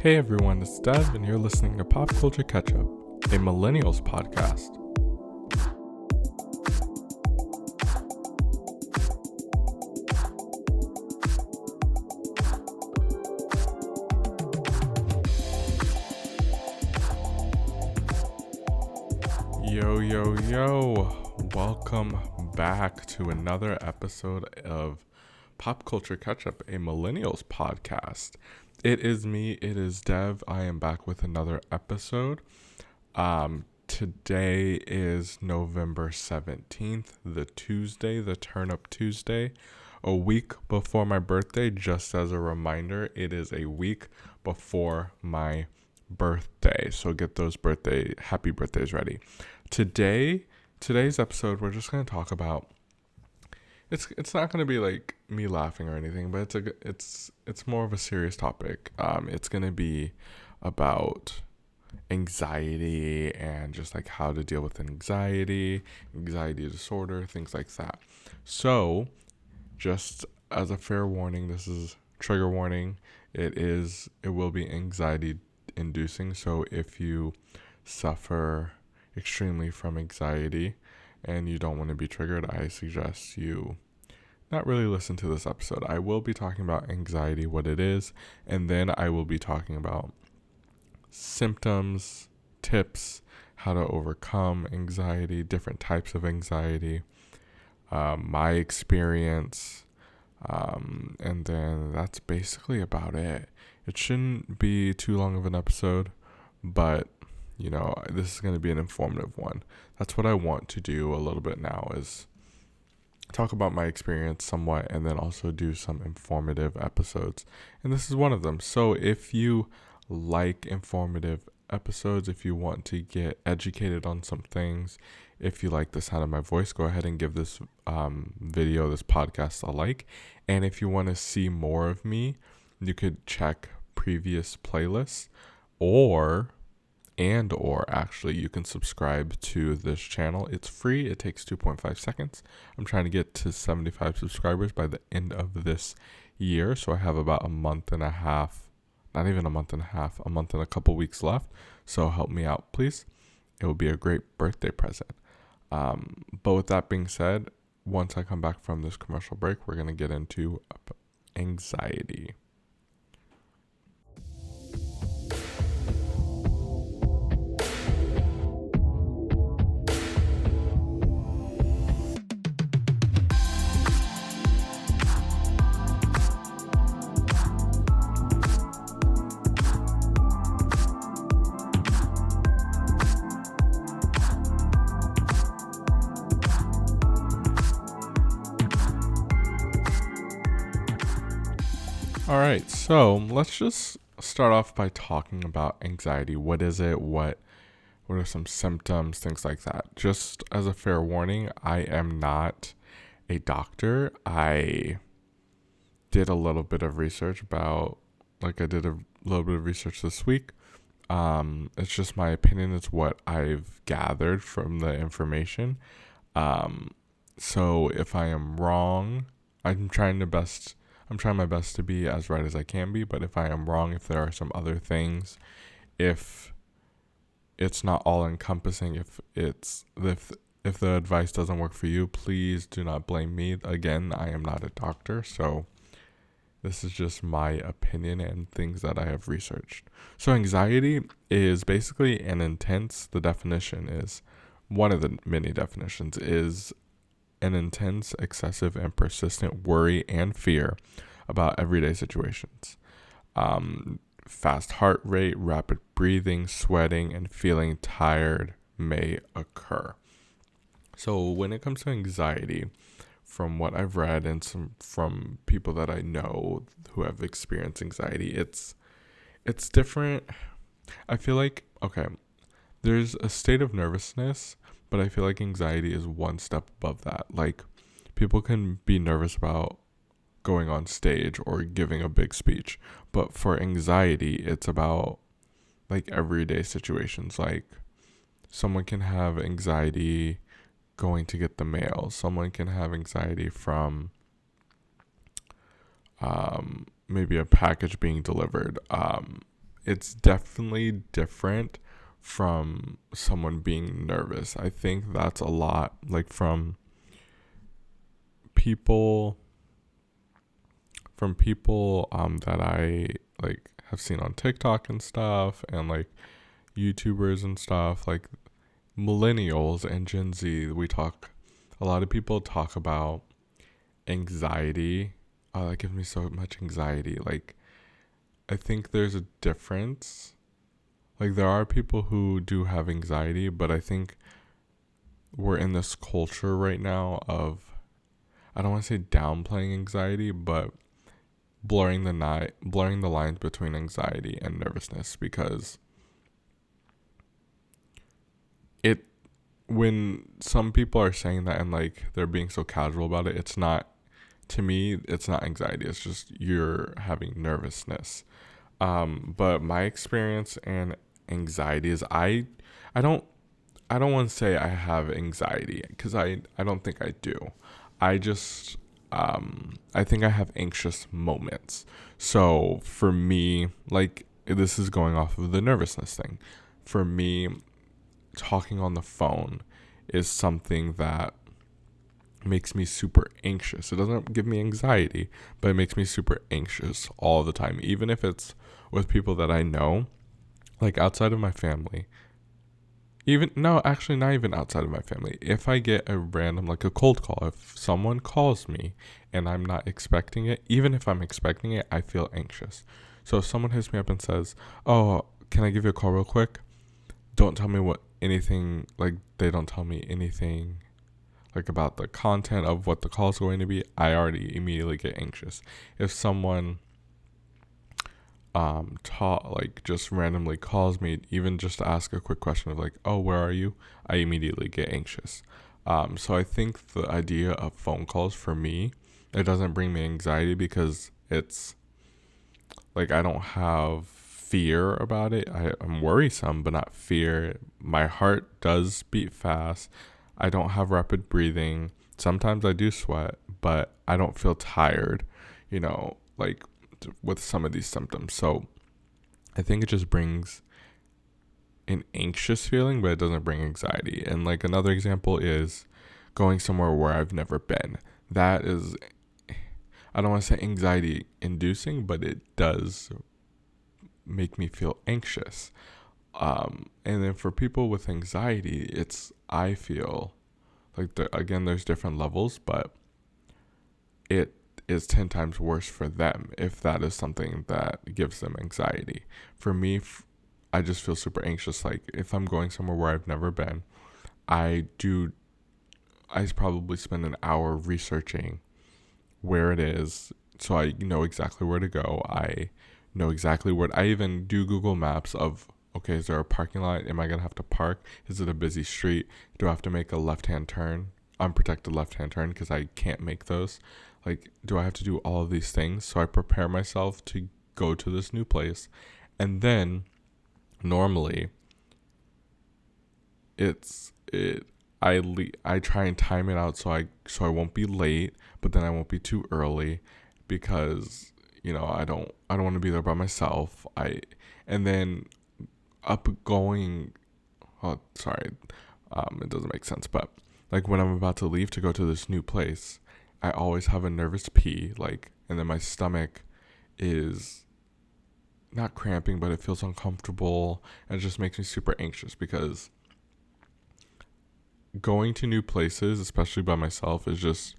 Hey everyone, it's Dev, and you're listening to Pop Culture Ketchup, a Millennials podcast. Yo, welcome back to another episode of Pop Culture Ketchup, a Millennials podcast. It is me, it is Dev. I am back with another episode. Today is November 17th, the Tuesday, the Turn Up Tuesday, a week before my birthday. Just as a reminder, it is a week before my birthday. So get those happy birthdays ready. Today's episode, we're just going to talk about, it's not going to be like me laughing or anything, but it's more of a serious topic. It's going to be about anxiety and just like how to deal with anxiety disorder, things like that. So just as a fair warning, this is trigger warning. It will be anxiety inducing. So if you suffer extremely from anxiety and you don't want to be triggered, I suggest you not really listen to this episode. I will be talking about anxiety, what it is, and then I will be talking about symptoms, tips, how to overcome anxiety, different types of anxiety, my experience, and then that's basically about it. It shouldn't be too long of an episode, but this is going to be an informative one. That's what I want to do a little bit now, is talk about my experience somewhat and then also do some informative episodes. And this is one of them. So if you like informative episodes, if you want to get educated on some things, if you like the sound of my voice, go ahead and give this this podcast a like. And if you want to see more of me, you could check previous playlists, or actually you can subscribe to this channel. It's free. It takes 2.5 seconds. I'm trying to get to 75 subscribers by the end of this year. So I have about a month and a half, not even a month and a couple weeks left. So help me out, please. It will be a great birthday present. But with that being said, once I come back from this commercial break, we're going to get into anxiety. All right, so let's just start off by talking about anxiety. What is it? What are some symptoms, things like that? Just as a fair warning, I am not a doctor. I did a little bit of research this week. It's just my opinion. It's what I've gathered from the information. So if I am wrong, I'm trying my best to be as right as I can be, but if I am wrong, if there are some other things, if it's not all encompassing, if the advice doesn't work for you, please do not blame me. Again, I am not a doctor, so this is just my opinion and things that I have researched. So anxiety is basically the definition is, one of the many definitions is an intense, excessive, and persistent worry and fear about everyday situations. Fast heart rate, rapid breathing, sweating, and feeling tired may occur. So when it comes to anxiety, from what I've read and from people that I know who have experienced anxiety, it's different. I feel like, there's a state of nervousness, but I feel like anxiety is one step above that. Like, people can be nervous about going on stage or giving a big speech, but for anxiety, it's about like everyday situations. Like, someone can have anxiety going to get the mail. Someone can have anxiety from maybe a package being delivered. it's definitely different from someone being nervous. I think that's a lot like people people that I like have seen on TikTok and stuff, and like YouTubers and stuff, like millennials and Gen Z. A lot of people talk about anxiety. Oh, that gives me so much anxiety. Like, I think there's a difference. Like, there are people who do have anxiety, but I think we're in this culture right now of, I don't want to say downplaying anxiety, but blurring the lines between anxiety and nervousness, because it when some people are saying that and like they're being so casual about it, it's not, to me it's not anxiety, it's just you're having nervousness. But my experience and anxiety is I don't I don't want to say I have anxiety, because I don't think I do. I just I think I have anxious moments. So for me, like, this is going off of the nervousness thing. For me, talking on the phone is something that makes me super anxious. It doesn't give me anxiety, but it makes me super anxious all the time, even if it's with people that I know, like outside of my family. Even no, actually not even outside of my family. If I get a random, like a cold call, if someone calls me and I'm not expecting it, even if I'm expecting it, I feel anxious. So if someone hits me up and says, "Oh, can I give you a call real quick?" Don't tell me what anything, like they don't tell me anything like about the content of what the call is going to be, I already immediately get anxious. If someone like just randomly calls me, even just to ask a quick question of like, "Oh, where are you?" I immediately get anxious. So I think the idea of phone calls, for me, it doesn't bring me anxiety, because it's like I don't have fear about it. I'm worrisome, but not fear. My heart does beat fast. I don't have rapid breathing. Sometimes I do sweat, but I don't feel tired, like with some of these symptoms. So I think it just brings an anxious feeling, but it doesn't bring anxiety. And like another example is going somewhere where I've never been. That is, I don't want to say anxiety inducing, but it does make me feel anxious. And then for people with anxiety, I feel like, again, there's different levels, but it is 10 times worse for them if that is something that gives them anxiety. For me, I just feel super anxious. Like, if I'm going somewhere where I've never been, I do, I probably spend an hour researching where it is, so I know exactly where to go. I know exactly where, I even do Google Maps of, okay, is there a parking lot? Am I going to have to park? Is it a busy street? Do I have to make a left-hand turn? Unprotected left-hand turn, because I can't make those. Like, do I have to do all of these things? So I prepare myself to go to this new place. And then normally it's it I try and time it out so I won't be late, but then I won't be too early, because I don't want to be there by myself. I and then up going oh sorry, it doesn't make sense, but like when I'm about to leave to go to this new place, I always have a nervous pee, like, and then my stomach is not cramping, but it feels uncomfortable, and it just makes me super anxious, because going to new places, especially by myself, is just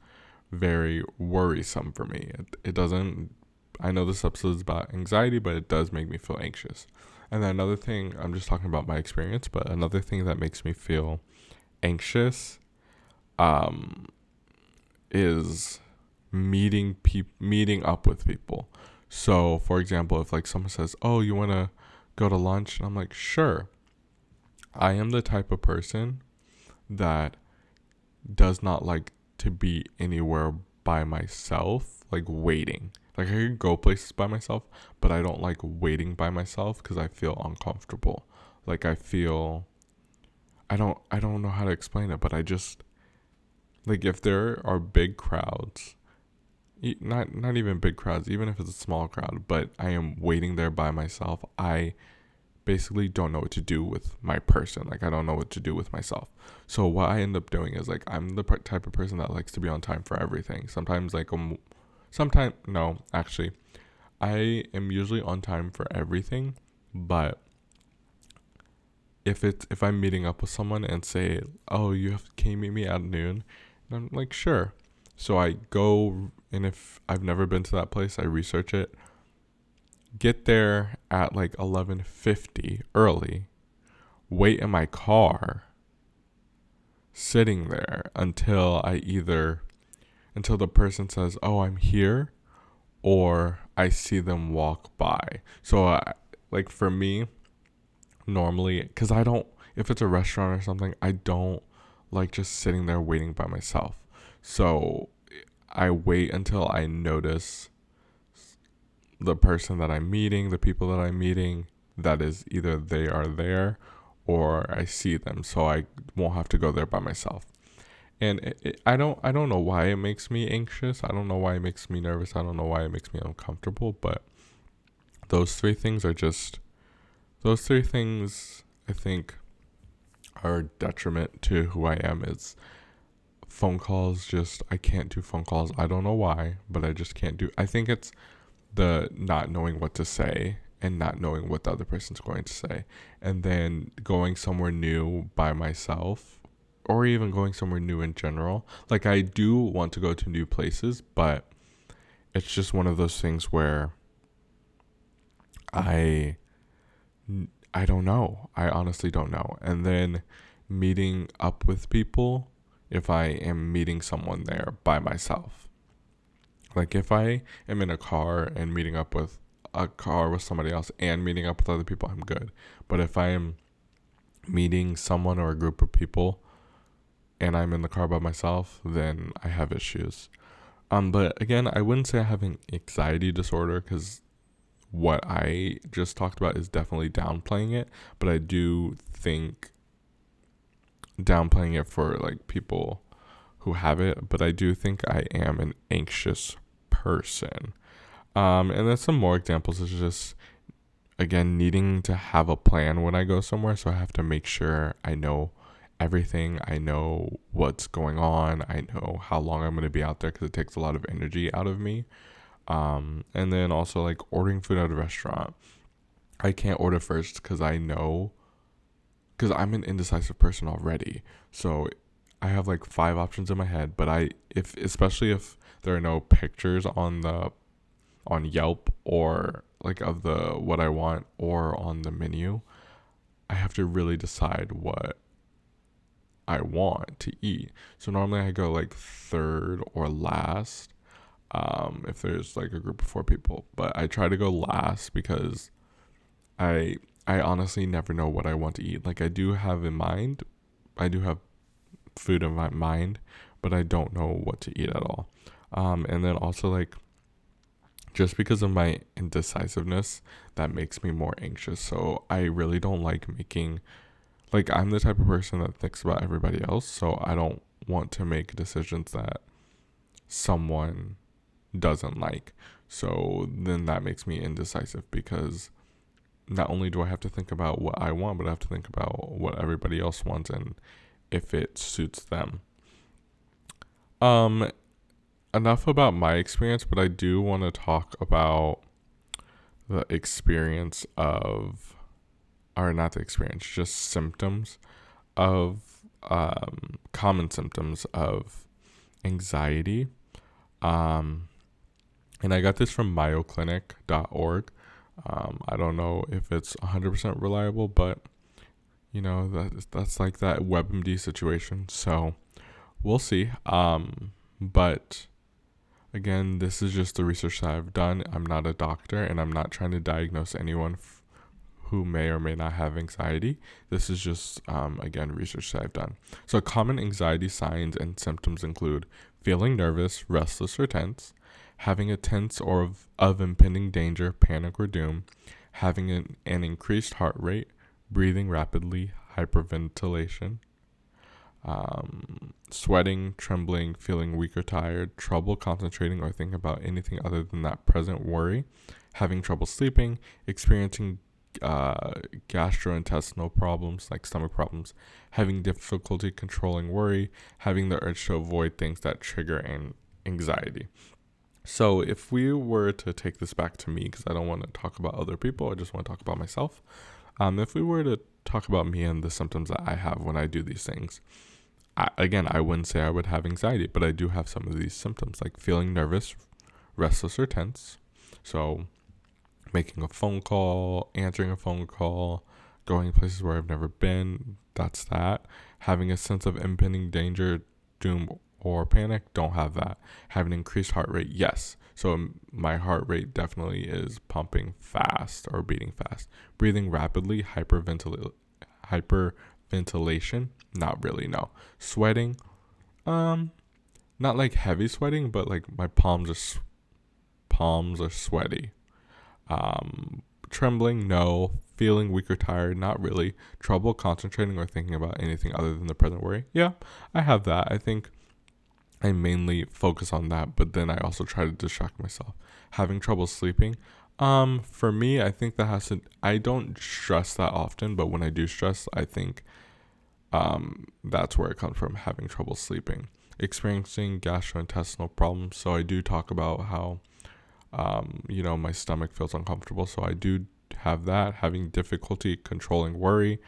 very worrisome for me. It doesn't, I know this episode is about anxiety, but it does make me feel anxious. And then another thing, I'm just talking about my experience, but another thing that makes me feel anxious um, is meeting up with people. So, for example, if like someone says, "Oh, you want to go to lunch?" and I'm like, "Sure." I am the type of person that does not like to be anywhere by myself, like waiting. Like, I could go places by myself, but I don't like waiting by myself, because I feel uncomfortable. Like, I don't know how to explain it, but I just, like, if there are big crowds, not even big crowds, even if it's a small crowd, but I am waiting there by myself, I basically don't know what to do with my person. Like, I don't know what to do with myself. So what I end up doing is, like, I'm the type of person that likes to be on time for everything. Sometimes, like, sometimes, no, actually, I am usually on time for everything. But if I'm meeting up with someone and say, oh, can you meet me at noon? And I'm like, sure. So I go, and if I've never been to that place, I research it, get there at like 11:50 early, wait in my car, sitting there until the person says, "Oh, I'm here," or I see them walk by. So, like for me, normally, because I don't, if it's a restaurant or something, I don't like just sitting there waiting by myself. So I wait until I notice the person that I'm meeting, the people that I'm meeting, that is either they are there or I see them, so I won't have to go there by myself. And I don't know why it makes me anxious. I don't know why it makes me nervous. I don't know why it makes me uncomfortable, but those three things are just those three things I think are a detriment to who I am. Is phone calls, just I can't do phone calls. I don't know why, but I just can't do. I think it's the not knowing what to say and not knowing what the other person's going to say, and then going somewhere new by myself, or even going somewhere new in general. Like, I do want to go to new places, but it's just one of those things where I I don't know. I honestly don't know. And then meeting up with people, if I am meeting someone there by myself. Like, if I am in a car and meeting up with a car with somebody else and meeting up with other people, I'm good. But if I am meeting someone or a group of people and I'm in the car by myself, then I have issues. But again, I wouldn't say I have an anxiety disorder, because what I just talked about is definitely downplaying it. But I do think downplaying it for like people who have it. But I do think I am an anxious person. And then some more examples is just, again, needing to have a plan when I go somewhere. So I have to make sure I know everything. I know what's going on. I know how long I'm going to be out there, because it takes a lot of energy out of me. And then also, like, ordering food at a restaurant. I can't order first because I'm an indecisive person already. So I have like 5 options in my head, but especially if there are no pictures on Yelp, or like of the what I want, or on the menu, I have to really decide what I want to eat. So normally I go like third or last, if there's like a group of 4 people, but I try to go last because I I honestly never know what I want to eat. Like, I do have food in my mind, but I don't know what to eat at all. And then also, like, just because of my indecisiveness, that makes me more anxious. So I really don't like making, like, I'm the type of person that thinks about everybody else. So I don't want to make decisions that someone doesn't like. So then that makes me indecisive, because not only do I have to think about what I want, but I have to think about what everybody else wants and if it suits them. Um, Enough about my experience, but I do want to talk about the experience of, or not the experience, just symptoms of, common symptoms of anxiety. Um, and I got this from mayoclinic.org. I don't know if it's 100% reliable, but that's like that WebMD situation. So we'll see. But again, this is just the research that I've done. I'm not a doctor, and I'm not trying to diagnose anyone who may or may not have anxiety. This is just, again, research that I've done. So common anxiety signs and symptoms include feeling nervous, restless, or tense, having a tense or of impending danger, panic, or doom, having an increased heart rate, breathing rapidly, hyperventilation, Sweating, trembling, feeling weak or tired, trouble concentrating or thinking about anything other than that present worry, having trouble sleeping, experiencing gastrointestinal problems like stomach problems, having difficulty controlling worry, having the urge to avoid things that trigger anxiety. So if we were to take this back to me, because I don't want to talk about other people, I just want to talk about myself. If we were to talk about me and the symptoms that I have when I do these things, I wouldn't say I would have anxiety, but I do have some of these symptoms, like feeling nervous, restless, or tense. So making a phone call, answering a phone call, going places where I've never been, that's that. Having a sense of impending danger, doom, or panic, don't have that. Having increased heart rate, yes. So my heart rate definitely is pumping fast or beating fast. Breathing rapidly, hyperventilation, not really, no. Sweating, not like heavy sweating, but like my palms are sweaty. Trembling, no. Feeling weak or tired, not really. Trouble concentrating or thinking about anything other than the present worry, yeah, I have that. I think I mainly focus on that, but then I also try to distract myself. Having trouble sleeping, for me, I think that I don't stress that often, but when I do stress, I think that's where it comes from, having trouble sleeping. Experiencing gastrointestinal problems, so I do talk about how my stomach feels uncomfortable, so I do have that. Having difficulty controlling worry,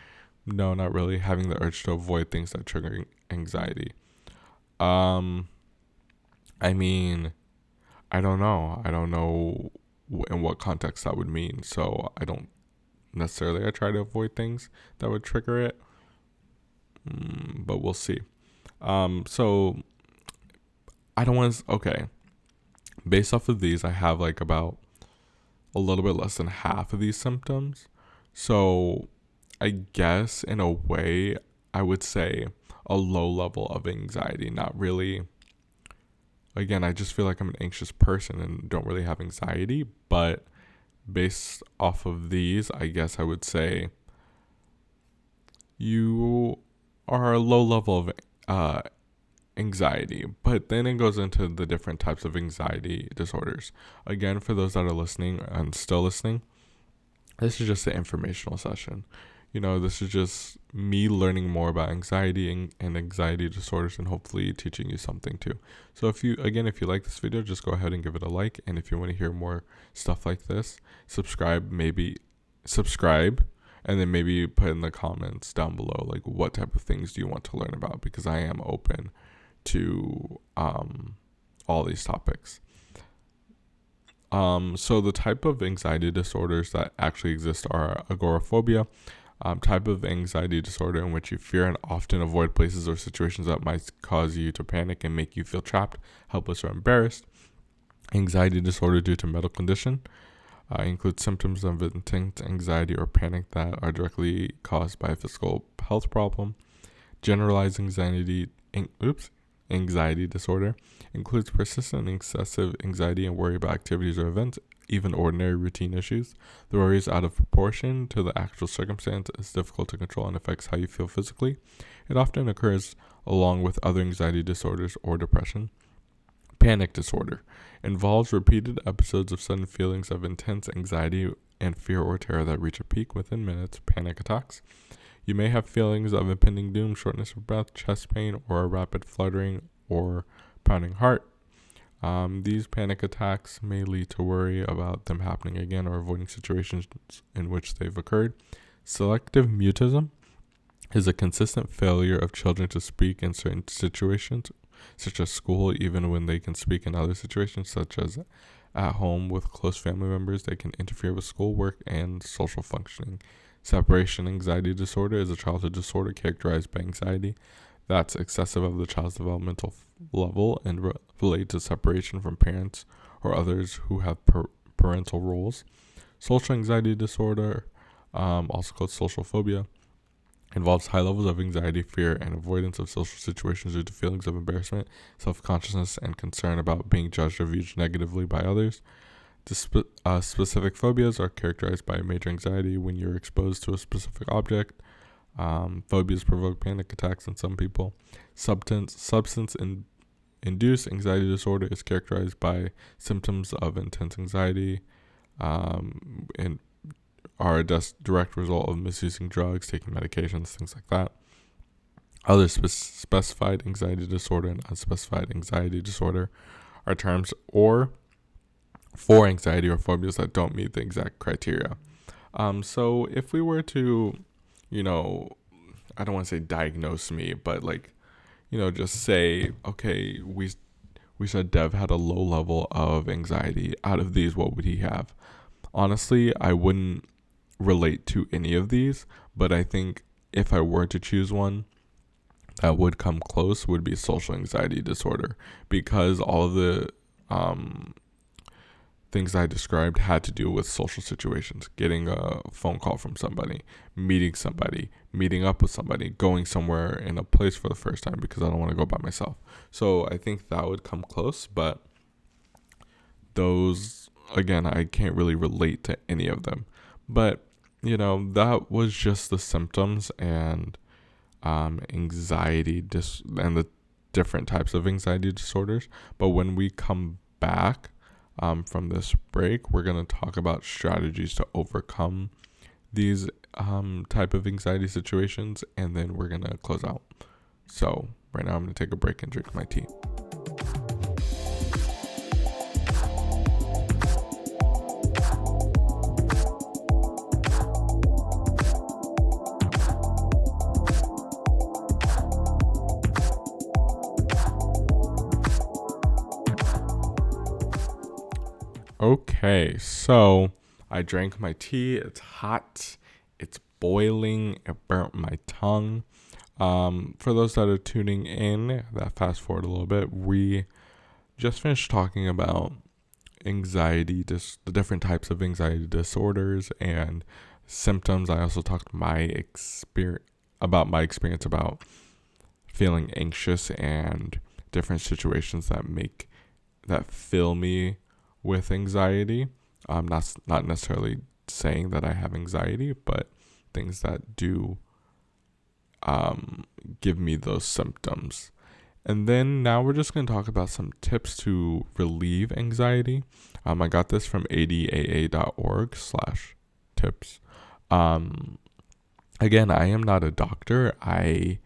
no, not really. Having the urge to avoid things that trigger anxiety. I mean, I don't know. I don't know in what context that would mean, so I don't necessarily. I try to avoid things that would trigger it, but we'll see. So I don't want to. Okay, based off of these, I have like about a little bit less than half of these symptoms. So I guess in a way, I would say a low level of anxiety, not really. Again, I just feel like I'm an anxious person and don't really have anxiety, but based off of these, I guess I would say you are a low level of anxiety, but then it goes into the different types of anxiety disorders. Again, for those that are listening and still listening, this is just an informational session. This is just me learning more about anxiety and anxiety disorders, and hopefully teaching you something too. So if you like this video, just go ahead and give it a like. And if you want to hear more stuff like this, subscribe, and then maybe put in the comments down below, like what type of things do you want to learn about, because I am open to all these topics. So the type of anxiety disorders that actually exist are agoraphobia, type of anxiety disorder in which you fear and often avoid places or situations that might cause you to panic and make you feel trapped, helpless, or embarrassed. Anxiety disorder due to medical condition includes symptoms of intense anxiety or panic that are directly caused by a physical health problem. Generalized anxiety disorder includes persistent and excessive anxiety and worry about activities or events, even ordinary routine issues. The worry is out of proportion to the actual circumstance, is difficult to control, and affects how you feel physically. It often occurs along with other anxiety disorders or depression. Panic disorder involves repeated episodes of sudden feelings of intense anxiety and fear or terror that reach a peak within minutes. Panic attacks. You may have feelings of impending doom, shortness of breath, chest pain, or a rapid fluttering or pounding heart. These panic attacks may lead to worry about them happening again or avoiding situations in which they've occurred. Selective mutism is a consistent failure of children to speak in certain situations, such as school, even when they can speak in other situations, such as at home with close family members. They can interfere with schoolwork and social functioning. Separation anxiety disorder is a childhood disorder characterized by anxiety that's excessive of the child's developmental level and related to separation from parents or others who have parental roles. Social anxiety disorder, also called social phobia, involves high levels of anxiety, fear, and avoidance of social situations due to feelings of embarrassment, self-consciousness, and concern about being judged or viewed negatively by others. Specific phobias are characterized by major anxiety when you're exposed to a specific object, Phobias provoke panic attacks in some people. Substance-induced anxiety disorder is characterized by symptoms of intense anxiety, and are a direct result of misusing drugs, taking medications, things like that. Other specified anxiety disorder and unspecified anxiety disorder are terms or for anxiety or phobias that don't meet the exact criteria. So if we were to, I don't want to say diagnose me, but just say, okay, we said Dev had a low level of anxiety. Out of these, what would he have? Honestly, I wouldn't relate to any of these, but I think if I were to choose one that would come close would be social anxiety disorder, because all of the things I described had to do with social situations, getting a phone call from somebody, meeting up with somebody, going somewhere in a place for the first time because I don't want to go by myself. So I think that would come close, but those, again, I can't really relate to any of them. But, that was just the symptoms and anxiety and the different types of anxiety disorders. But when we come back from this break, we're going to talk about strategies to overcome these type of anxiety situations, and then we're going to close out. So right now I'm going to take a break and drink my tea. Okay, so I drank my tea. It's hot. It's boiling. It burnt my tongue. For those that are tuning in, that fast forward a little bit, we just finished talking about anxiety, the different types of anxiety disorders and symptoms. I also talked about my experience about feeling anxious and different situations that fill me with anxiety. Not necessarily saying that I have anxiety, but things that do give me those symptoms. And then now we're just going to talk about some tips to relieve anxiety. I got this from adaa.org/tips. Again, I am not a doctor. I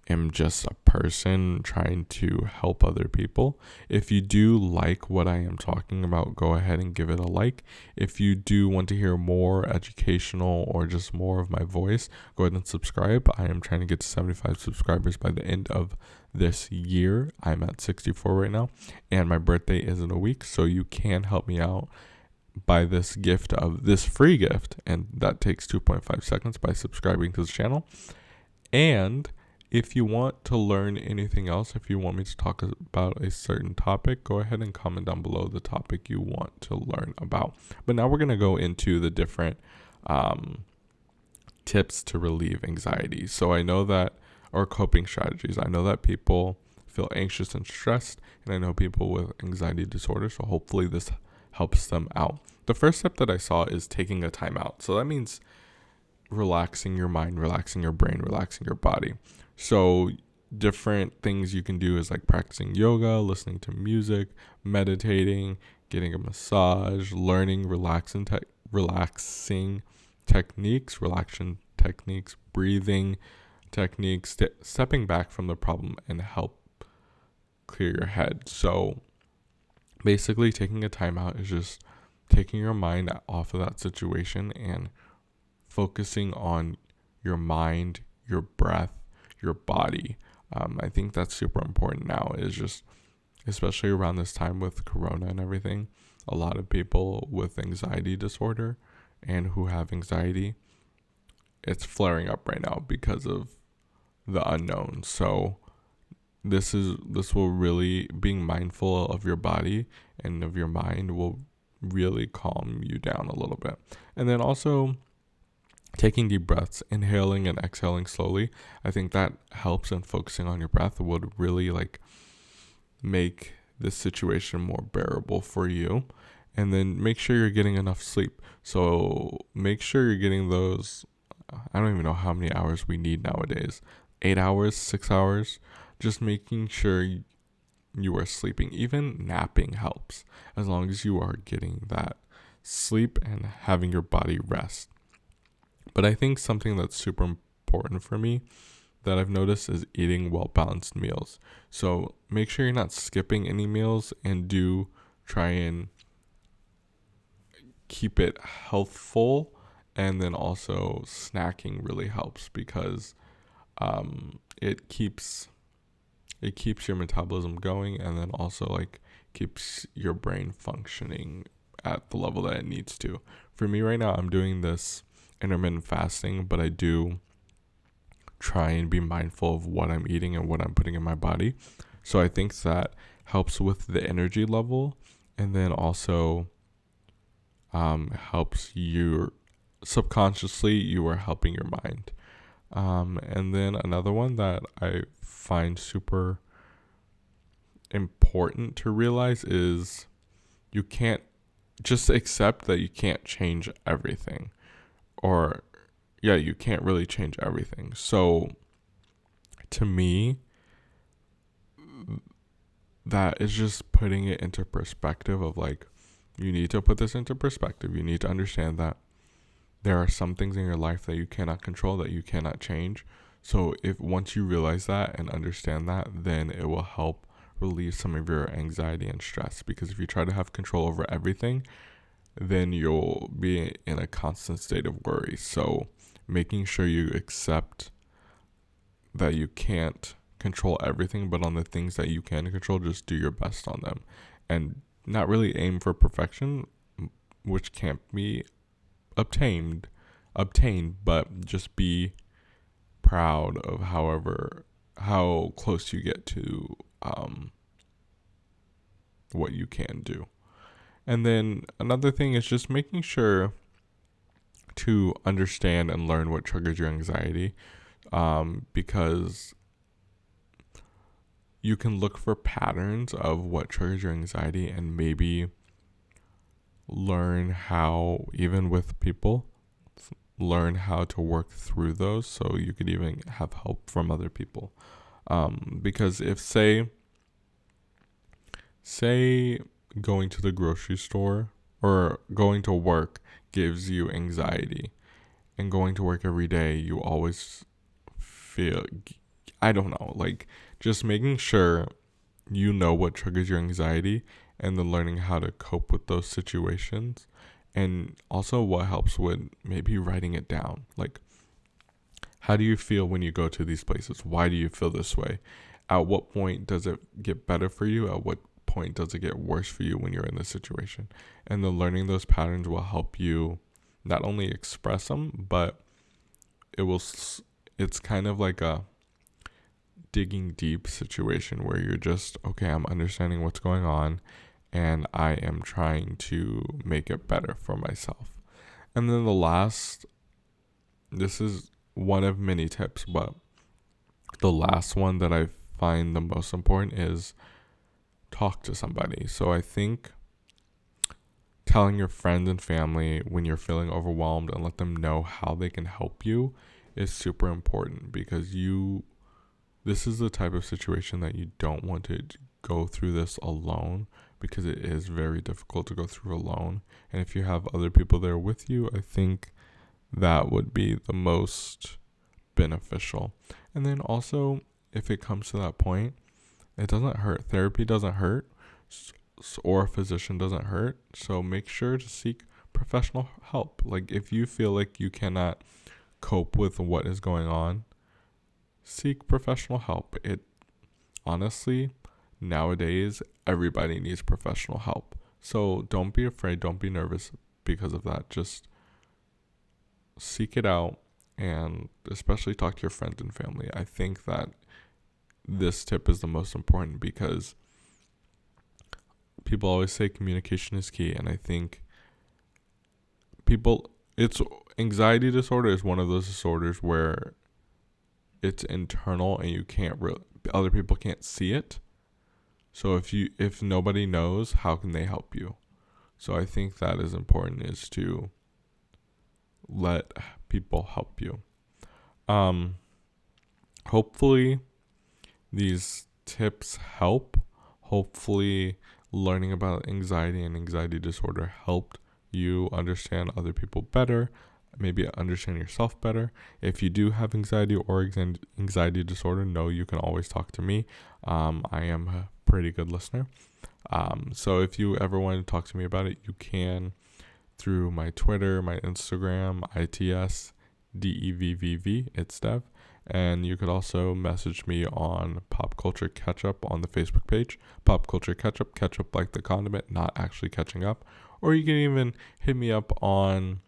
am just a person trying to help other people. If you do like what I am talking about, go ahead and give it a like. If you do want to hear more educational or just more of my voice, go ahead and subscribe. I am trying to get to 75 subscribers by the end of this year. I'm at 64 right now, and my birthday is in a week, so you can help me out by this free gift, and that takes 2.5 seconds by subscribing to the channel. And if you want to learn anything else, if you want me to talk about a certain topic, go ahead and comment down below the topic you want to learn about. But now we're going to go into the different tips to relieve anxiety. So I know that, or coping strategies. I know that people feel anxious and stressed, and I know people with anxiety disorder, so hopefully this helps them out. The first step that I saw is taking a time out. So that means relaxing your mind, relaxing your brain, relaxing your body. So different things you can do is like practicing yoga, listening to music, meditating, getting a massage, learning relaxing techniques, breathing techniques, stepping back from the problem and help clear your head. So basically taking a time out is just taking your mind off of that situation and focusing on your mind, your breath, your body. I think that's super important now, is just, especially around this time with Corona and everything, a lot of people with anxiety disorder and who have anxiety, it's flaring up right now because of the unknown. So this will really, being mindful of your body and of your mind will really calm you down a little bit. And then also taking deep breaths, inhaling and exhaling slowly. I think that helps, and focusing on your breath would really make this situation more bearable for you. And then make sure you're getting enough sleep. So make sure you're getting those I don't even know how many hours we need nowadays. 8 hours, 6 hours. Just making sure you are sleeping. Even napping helps as long as you are getting that sleep and having your body rest. But I think something that's super important for me that I've noticed is eating well balanced meals. So make sure you're not skipping any meals, and do try and keep it healthful. And then also snacking really helps because it keeps your metabolism going, and then also like keeps your brain functioning at the level that it needs to. For me right now, I'm doing this intermittent fasting, but I do try and be mindful of what I'm eating and what I'm putting in my body. So I think that helps with the energy level, and then also helps you subconsciously, you are helping your mind. And then another one that I find super important to realize is you can't just accept that you can't change everything. Or, yeah, you can't really change everything. So, to me, that is just putting it into perspective of like, you need to put this into perspective. You need to understand that there are some things in your life that you cannot control, that you cannot change. So if once you realize that and understand that, then it will help relieve some of your anxiety and stress. Because if you try to have control over everything, then you'll be in a constant state of worry. So making sure you accept that you can't control everything, but on the things that you can control, just do your best on them. And not really aim for perfection, which can't be obtained, but just be proud of how close you get to what you can do. And then another thing is just making sure to understand and learn what triggers your anxiety, because you can look for patterns of what triggers your anxiety and maybe learn how, even with people, learn how to work through those, so you could even have help from other people. Because if say going to the grocery store or going to work gives you anxiety, and going to work every day, you always feel, I don't know, like just making sure you know what triggers your anxiety, and then learning how to cope with those situations. And also what helps with maybe writing it down. Like, how do you feel when you go to these places? Why do you feel this way? At what point does it get better for you? At what point does it get worse for you when you're in this situation? And then learning those patterns will help you not only express them, but it's kind of like a digging deep situation where you're just, okay, I'm understanding what's going on, and I am trying to make it better for myself. And then this is one of many tips, but the last one that I find the most important is talk to somebody. So I think telling your friends and family when you're feeling overwhelmed and let them know how they can help you is super important, because this is the type of situation that you don't want to go through this alone, because it is very difficult to go through alone. And if you have other people there with you, I think that would be the most beneficial. And then also, if it comes to that point, it doesn't hurt. Therapy doesn't hurt, or a physician doesn't hurt. So make sure to seek professional help. Like, if you feel like you cannot cope with what is going on, seek professional help. It honestly, nowadays, everybody needs professional help. So don't be afraid, don't be nervous because of that. Just seek it out, and especially talk to your friends and family. I think that this tip is the most important, because people always say communication is key, and I think it's anxiety disorder is one of those disorders where it's internal and other people can't see it. So if nobody knows, how can they help you? So I think that is important, is to let people help you. Hopefully these tips help. Hopefully learning about anxiety and anxiety disorder helped you understand other people better, maybe understand yourself better. If you do have anxiety or anxiety disorder, know you can always talk to me. I am a pretty good listener. So if you ever want to talk to me about it, you can through my Twitter, my Instagram, ITSDEVVV, it's Dev. And you could also message me on Pop Culture Ketchup on the Facebook page. Pop Culture Ketchup, ketchup like the condiment, not actually catching up. Or you can even hit me up on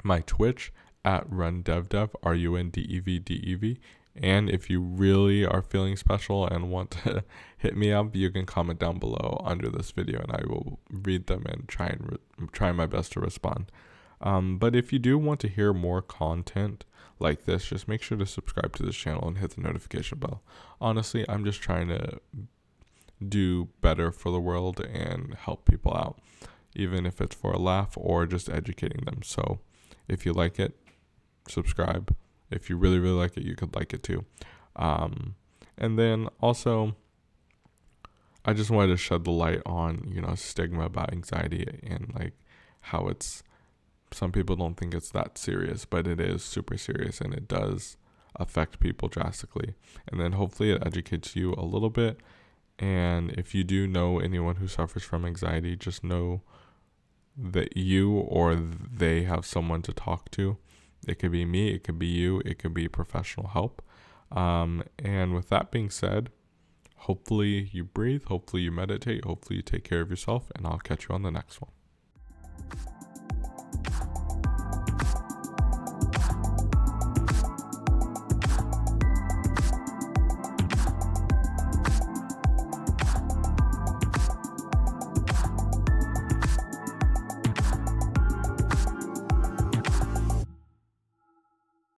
my Twitch at RunDevDev, RunDevDev. And if you really are feeling special and want to hit me up, you can comment down below under this video and I will read them and try my best to respond. But if you do want to hear more content like this, just make sure to subscribe to this channel and hit the notification bell. Honestly, I'm just trying to do better for the world and help people out, even if it's for a laugh or just educating them. So if you like it, subscribe. If you really, really like it, you could like it too. And then also, I just wanted to shed the light on, stigma about anxiety and like how some people don't think it's that serious, but it is super serious and it does affect people drastically. And then hopefully it educates you a little bit. And if you do know anyone who suffers from anxiety, just know that you or they have someone to talk to. It could be me, it could be you, it could be professional help. And with that being said, hopefully you breathe, hopefully you meditate, hopefully you take care of yourself, and I'll catch you on the next one.